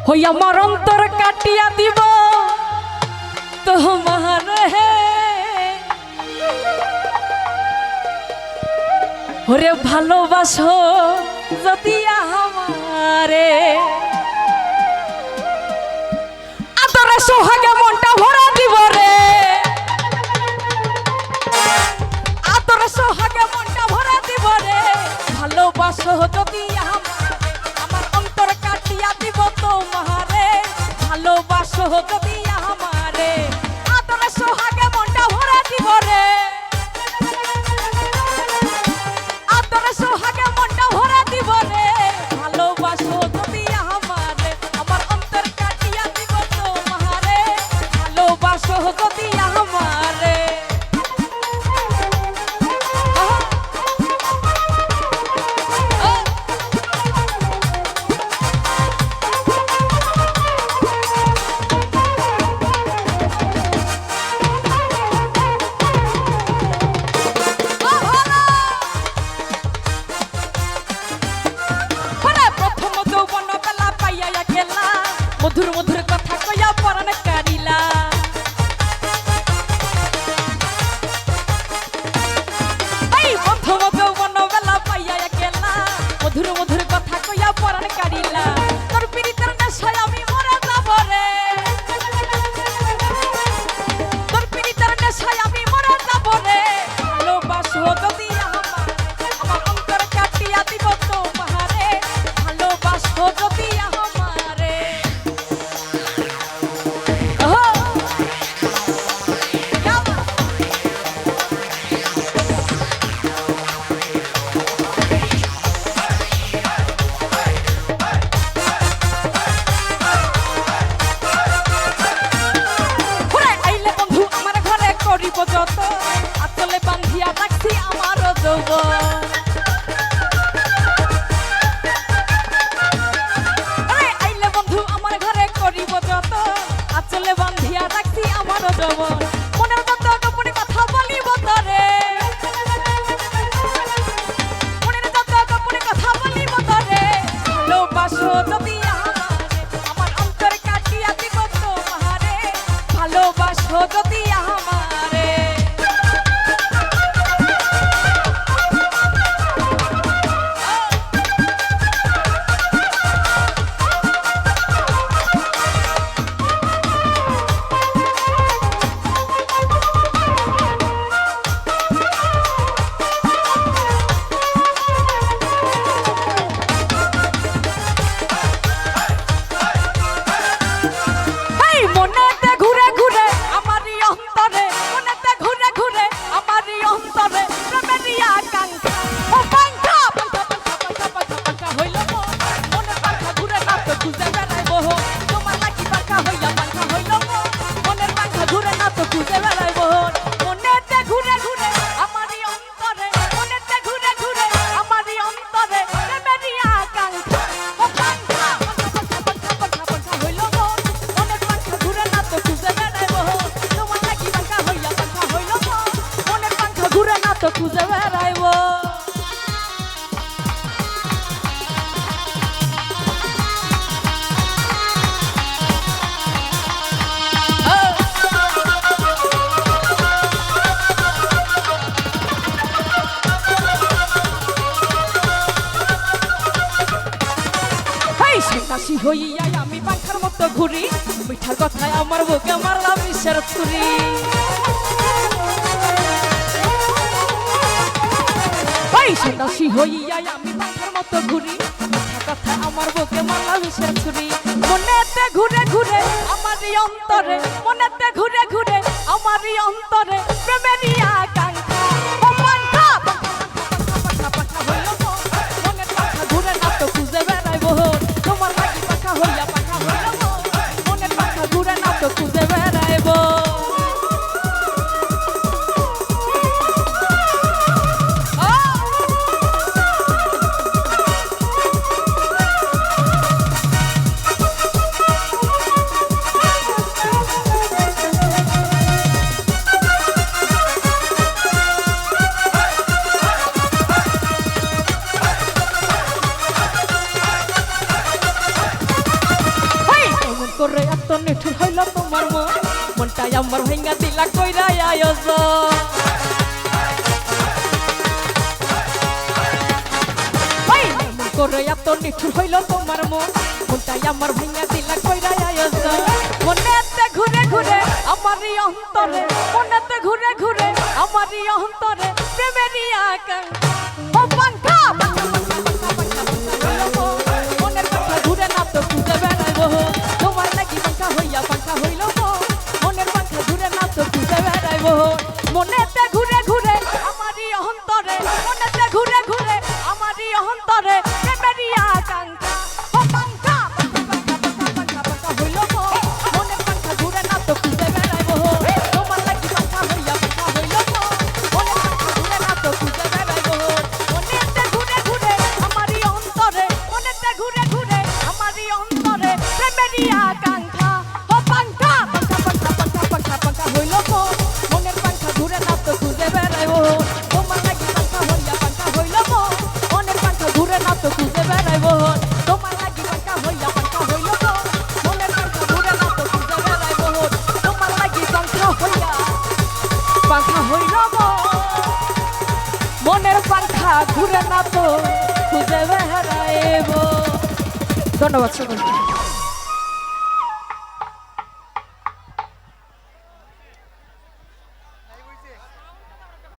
হই আমার অন্তর কাটিয়া দিব তোমার হে ওরে ভালোবাসো যদি আমারে আদরে সোহাগে মনটা ভরা দিব রে আদরে সোহাগে মনটা ভরা দিব রে ভালোবাসো যদি আমার অন্তর কাটিয়া দিব তোমারে ভালোবাসো যদি আমারে আদরে সোহাগে মনটা ভরা দিব রে আদরে সোহাগে মনটা ভরা দিব রে ভালোবাসো যদি আমারে আমার অন্তর কাটিয়া দিব তোমারে ভালোবাসো যদি আমারে মধুর মধুর কথা কইয়া পরাণ কারিলা এই প্রথম যৌবন বেলা পাইয়া গেলা মধুর মধুর কথা কইয়া পরাণ কারিলা তোর পিরিতের নেশায় আমি মরে যাব রে তোর পিরিতের নেশায় আমি মরে যাব রে ভালোবাসো যদি আমার অন্তর কাটিয়া দিব তোমারে ভালোবাসো যদি আচলে বান্ধিয়া রাখছি আমার যৌবন আইলে বন্ধু আমার ঘরে করিব যত আচলে বান্ধিয়া রাখছি আমার যৌবন মনের যত গোপনে কথা বলিব তরে মনের যত গোপনে কথা বলিব তরে ভালোবাসো যদি আমার অন্তর কাটিয়া দিব তোমারে ভালোবাসো যদি খুঁজে বেড়াইব সন্ন্যাসী হইয়া আমি পাখার মতো ঘুরি মিঠার কথায় আমার বুকে মারলাম বিষের ছুরি সন্ন্যাসী হইয়া আমি পাখার মতো ঘুরি কথা আমার বুকে মারলাম বিষের ছুরি মনেতে ঘুরে ঘুরে আমারই অন্তরে মনেতে ঘুরে ঘুরে আমারই অন্তরে প্রেমেরই আকাঙ্ক্ষা মনের পাখা ঘুরে না তো খুঁজে বেড়াইব তোমার লাগি পাখা হইয়া পাখা হইল মনের পাখা ঘুরে না তো খুঁজে বেড়াইব করে এত নিঠুর হইল তোমার মন মনটাই আমার ভাঙা দিলা কইরা আয়োজন করে এত নিঠুর হইল তোমার মন মনটাই আমার ভাঙা দিলা কইরা আয়োজন মনেতে ঘুরে ঘুরে আমারই অন্তরে মনেতে ঘুরে ঘুরে আমারই অন্তরে প্রেমেরই আকাঙ্ক্ষা ও পাঙ্খা মনের পাঙ্খা ঘুরে না তো খুঁজে বেড়াইবো তোমার লাগি পাঙ্খা হইল মনের পাঙ্খা ঘুরে না তো খুঁজে বেড়াইবো মনেতে ঘুরে ঘুরে আমারই অন্তরে মনেতে ঘুরে ঘুরে আমারই অন্তরে প্রেমেরই আকাঙ্ক্ষা ও পাঙ্খা হইল মনের পাঙ্খা ঘুরে না তো খুঁজে বেড়াইবো তোমার লাগি পাঙ্খা হইল মনের পাঙ্খা ঘুরে না তো খুঁজে বেড়াইবো মনেতে ঘুরে ঘুরে আমারই অন্তরে মনেতে ঘুরে ঘুরে আমারই অন্তরে প্রেমেরই আকাঙ্ক্ষা ও পাঙ্খা হইল মনের পাঙ্খা ঘুরে না তো খুঁজে বেড়াইবো তোমার লাগি পাঙ্খা হইল মনের পাঙ্খা ঘুরে না তো খুঁজে বেড়াইবো তোমার লাগি পাঙ্খা হইল মনের পাঙ্খা ঘুরে না তো খুঁজে বেড়াইবো তোমার লাগি পাঙ্খা হইল মনের পাঙ্খা ঘুরে না তো খুঁজে বেড়াইবো। ধন্যবাদ সকলকে।